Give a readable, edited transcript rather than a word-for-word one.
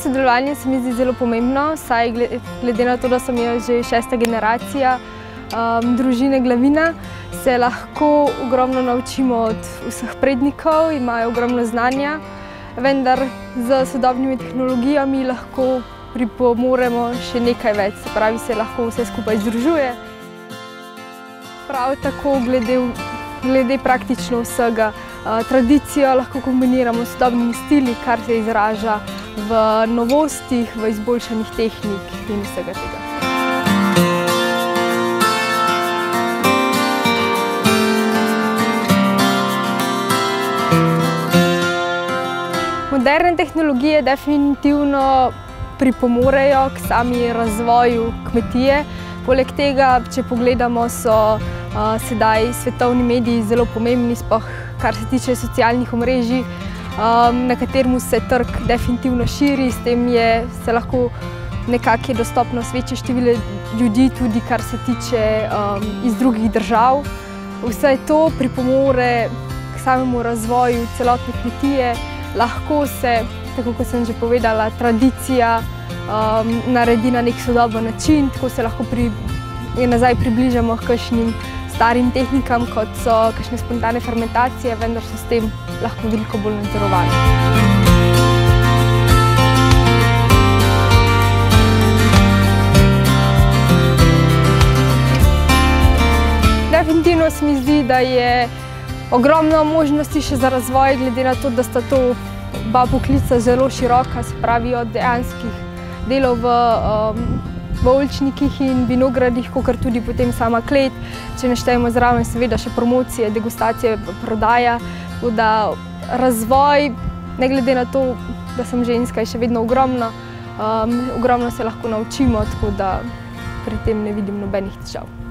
sodelovanje se mi zdi zelo pomembno, saj glede na to, da sem jaz že 6. generacija družine Glavina, se lahko ogromno naučimo od vseh prednikov, imajo ogromno znanja, vendar z sodobnimi tehnologijami lahko pripomoremo še nekaj več, se pravi, se lahko vse skupaj združuje. Prav tako glede praktično vsega. Tradicijo lahko kombiniramo s sodobnimi stili, kar se izraža v novostih, v izboljšanih tehnik in vsega tega. Moderne tehnologije definitivno pripomorejo k sami razvoju kmetije. Poleg tega, če pogledamo, so sedaj svetovni mediji zelo pomembni, sploh kar se tiče socialnih omrežij, na katerem se trg definitivno širi, s tem se lahko nekako je dostopnost večje število ljudi, tudi kar se tiče iz drugih držav. Vse to pripomore k samemu razvoju celotne kmetije. Lahko se, tako kot sem že povedala, tradicija naredi na nek sodoben način, tako se lahko nazaj približamo k kakšnim starim tehnikam, kot so kakšne spontane fermentacije, vendar so s tem lahko veliko bolj nadzorovane. Definitivno se mi zdi, da je ogromno možnosti še za razvoj, glede na to, da sta to oba poklica zelo široka, se pravi od dejanskih delov v oljčnikih in vinogradih, kakor tudi potem sama klet, če naštejemo zraven seveda še promocije, degustacije, prodaja. Tako da razvoj, ne glede na to, da sem ženska, je še vedno ogromno. Ogromno se lahko naučimo, tako da pri tem ne vidim nobenih težav.